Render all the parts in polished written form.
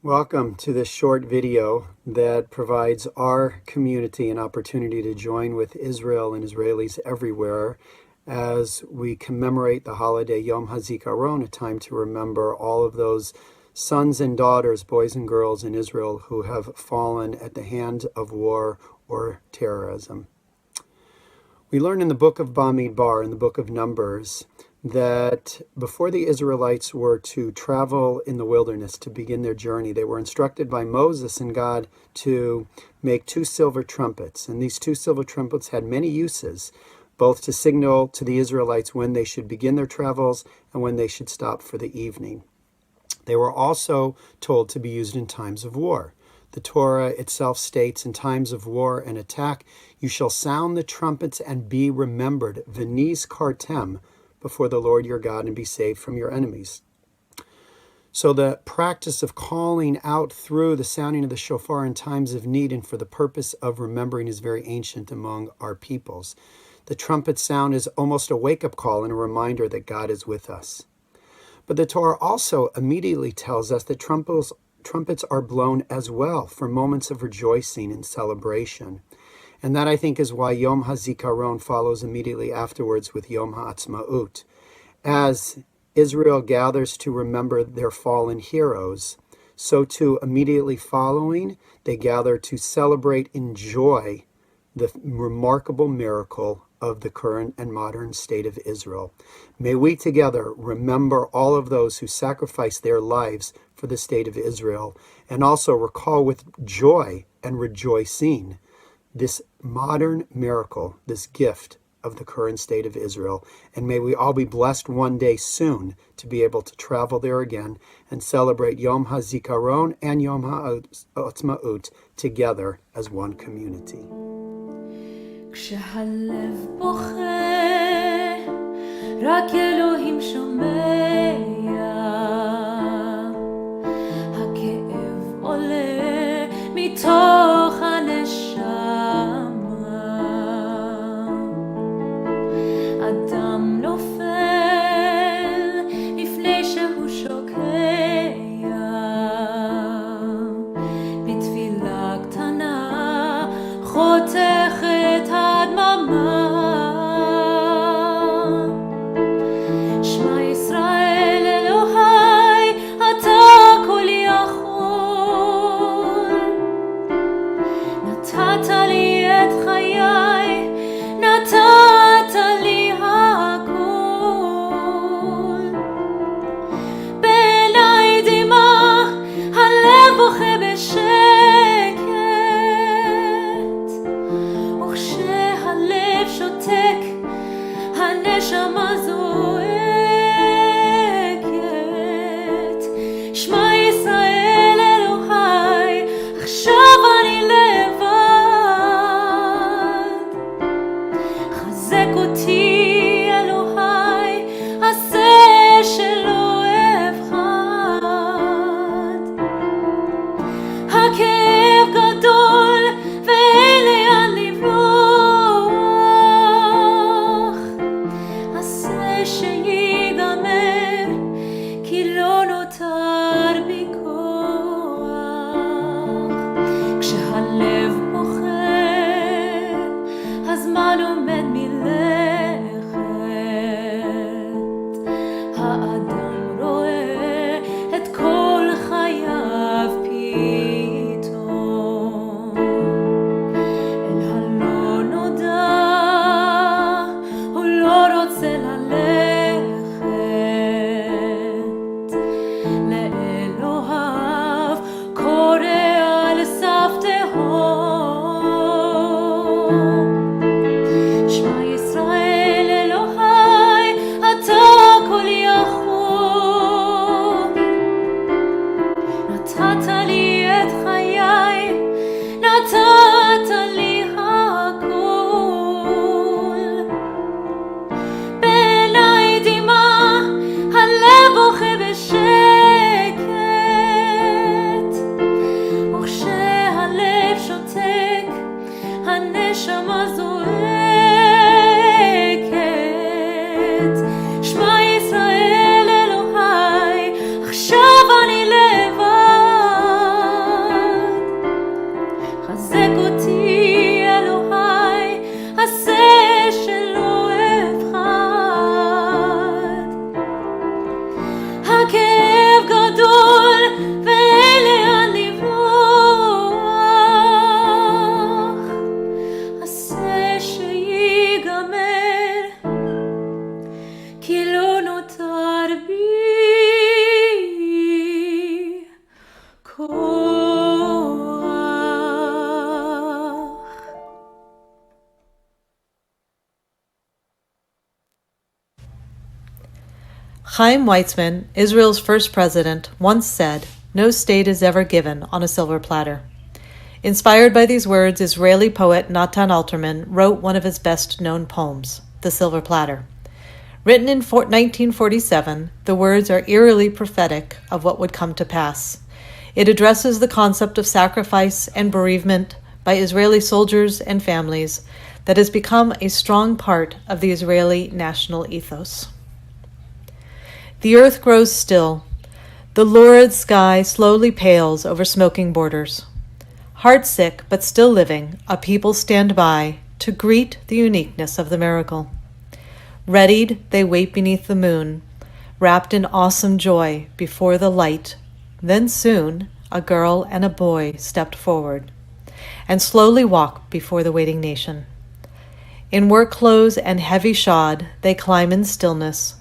Welcome to this short video that provides our community an opportunity to join with Israel and Israelis everywhere as we commemorate the holiday Yom Hazikaron, a time to remember all of those sons and daughters, boys and girls in Israel who have fallen at the hand of war or terrorism. We learn in the book of Bamidbar, in the book of Numbers, that before the Israelites were to travel in the wilderness to begin their journey, they were instructed by Moses and God to make 2 silver trumpets. And these 2 silver trumpets had many uses, both to signal to the Israelites when they should begin their travels and when they should stop for the evening. They were also told to be used in times of war. The Torah itself states, in times of war and attack, you shall sound the trumpets and be remembered, v'nis kartem, before the Lord your God, and be saved from your enemies. So the practice of calling out through the sounding of the shofar in times of need and for the purpose of remembering is very ancient among our peoples. The trumpet sound is almost a wake-up call and a reminder that God is with us. But the Torah also immediately tells us that trumpets are blown as well for moments of rejoicing and celebration. And that, I think, is why Yom Hazikaron follows immediately afterwards with Yom Ha'atzmaut. As Israel gathers to remember their fallen heroes, so too immediately following, they gather to celebrate in joy the remarkable miracle of the current and modern state of Israel. May we together remember all of those who sacrificed their lives for the state of Israel, and also recall with joy and rejoicing this modern miracle, this gift of the current state of Israel. And may we all be blessed one day soon to be able to travel there again and celebrate Yom HaZikaron and Yom HaAtzmaut together as one community. כשהלב בוכה, רק אלוהים שומע, הכאב עולה מתוך הנשמה, אדם נופל לפני שהוא שוקע, בתפילה קטנה חותכת הדממה, שמע ישראל אלוהי אתה כל יכול, נתת לי את חיי, נתת לי הכל, בעיניי דמעה הלב בוכה בשקט, וכשהלב שותק הנשמה זועקת, שמע ישראל אלוהי עכשיו אני לבד, חזק אותי אלוהי עשה שלא אבחד, הכאב גדול ואין לאן לברוח, עשה שיגמר כי לא נותר בי כוח, כשהלב בוכה הזמן עומד מלכת, האדם רואה את כל חייו פתאום, אל הלא נודע הוא לא רוצה ללכת, לאלוהיו קורא על סף תהום, שמע ישראל Chaim Weizmann, Israel's first president, once said, "No state is ever given on a silver platter." Inspired by these words, Israeli poet Natan Alterman wrote one of his best-known poems, The Silver Platter. Written in 1947, the words are eerily prophetic of what would come to pass. It addresses the concept of sacrifice and bereavement by Israeli soldiers and families that has become a strong part of the Israeli national ethos. The earth grows still. The lurid sky slowly pales over smoking borders. Heartsick but still living, a people stand by to greet the uniqueness of the miracle. Readied, they wait beneath the moon, wrapped in awesome joy before the light. Then soon, a girl and a boy stepped forward and slowly walked before the waiting nation. In work clothes and heavy shod, they climb in stillness,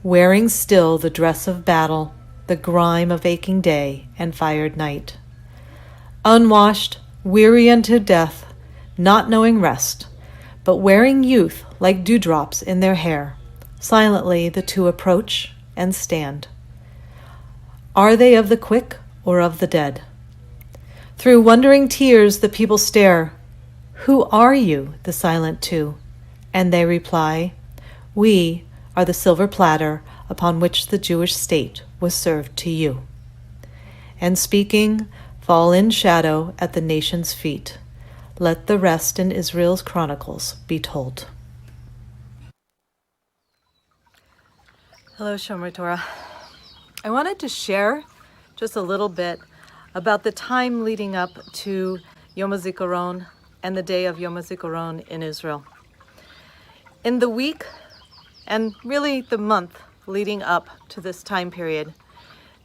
wearing still the dress of battle, the grime of aching day and fired night. Unwashed, weary unto death, not knowing rest, but wearing youth like dewdrops in their hair, silently the two approach and stand. Are they of the quick or of the dead? Through wondering tears the people stare. Who are you, the silent two? And they reply, we are the silver platter upon which the Jewish state was served to you. And speaking, fall in shadow at the nation's feet. Let the rest in Israel's chronicles be told. Hello, Shomrei Torah. I wanted to share just a little bit about the time leading up to Yom Hazikaron and the day of Yom Hazikaron in Israel. In the week, and really the month leading up to this time period,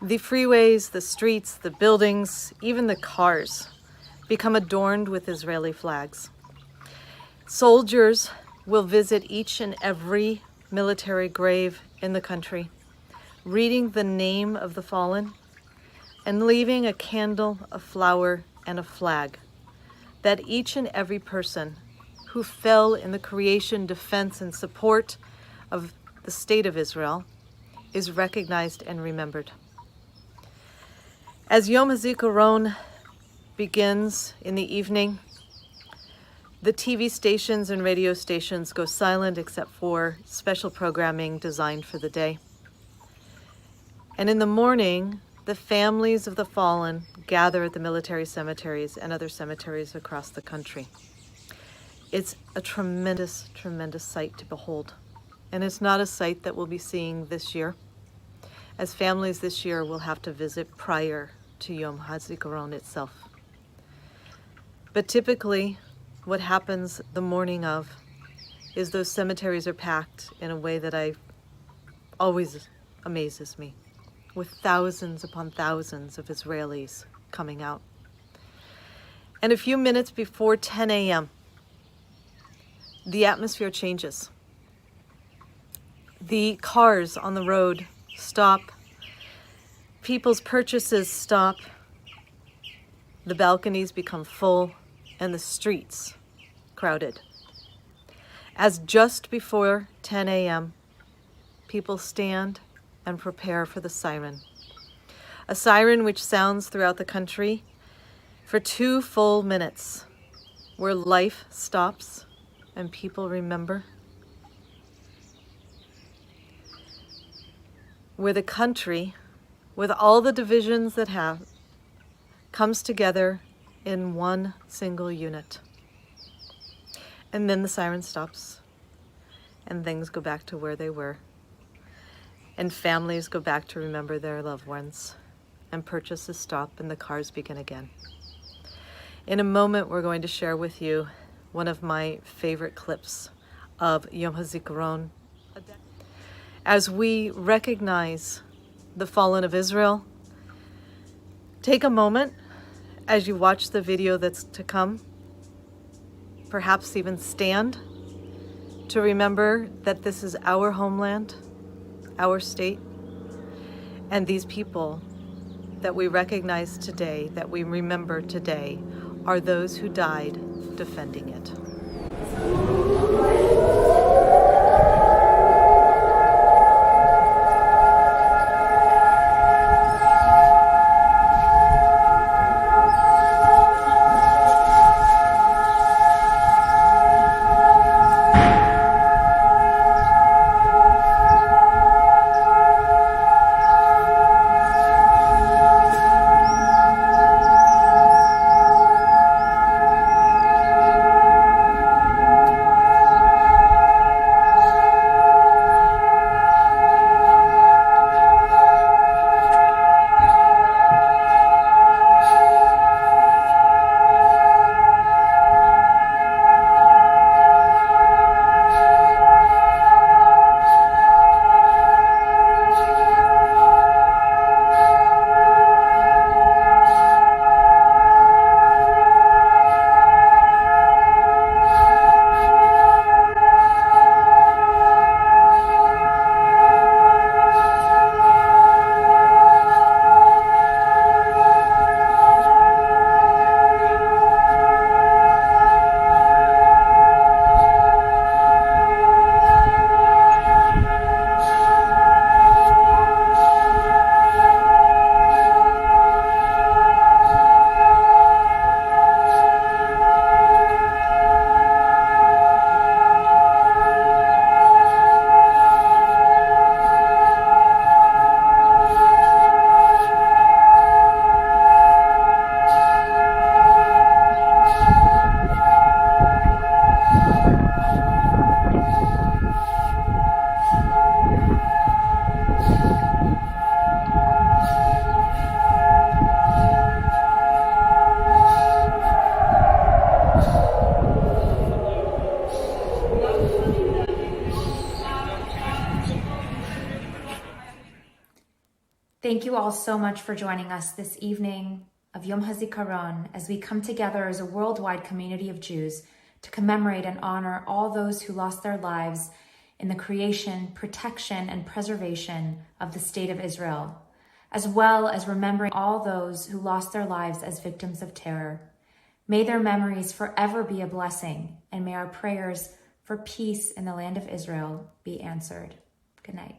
the freeways, the streets, the buildings, even the cars become adorned with Israeli flags. Soldiers will visit each and every military grave in the country, reading the name of the fallen and leaving a candle, a flower, and a flag, that each and every person who fell in the creation, defense, and support of the state of Israel is recognized and remembered. As Yom Hazikaron begins in the evening, the TV stations and radio stations go silent except for special programming designed for the day. And in the morning, the families of the fallen gather at the military cemeteries and other cemeteries across the country. It's a tremendous, tremendous sight to behold. And it's not a sight that we'll be seeing this year, as families this year will have to visit prior to Yom Hazikaron itself. But typically, what happens the morning of is those cemeteries are packed in a way that always amazes me, with thousands upon thousands of Israelis coming out. And a few minutes before 10 a.m., the atmosphere changes. The cars on the road stop. People's purchases stop. The balconies become full and the streets crowded. As just before 10 a.m., people stand and prepare for the siren. A siren which sounds throughout the country for 2 full minutes, where life stops and people remember. Where the country, with all the divisions that have, comes together in one single unit. And then the siren stops, and things go back to where they were. And families go back to remember their loved ones, and purchases stop, and the cars begin again. In a moment, we're going to share with you one of my favorite clips of Yom Hazikaron. As we recognize the fallen of Israel, take a moment as you watch the video that's to come, perhaps even stand to remember that this is our homeland, our state, and these people that we recognize today, that we remember today, are those who died defending it. Thank you all so much for joining us this evening of Yom Hazikaron as we come together as a worldwide community of Jews to commemorate and honor all those who lost their lives in the creation, protection, and preservation of the State of Israel, as well as remembering all those who lost their lives as victims of terror. May their memories forever be a blessing, and may our prayers for peace in the land of Israel be answered. Good night.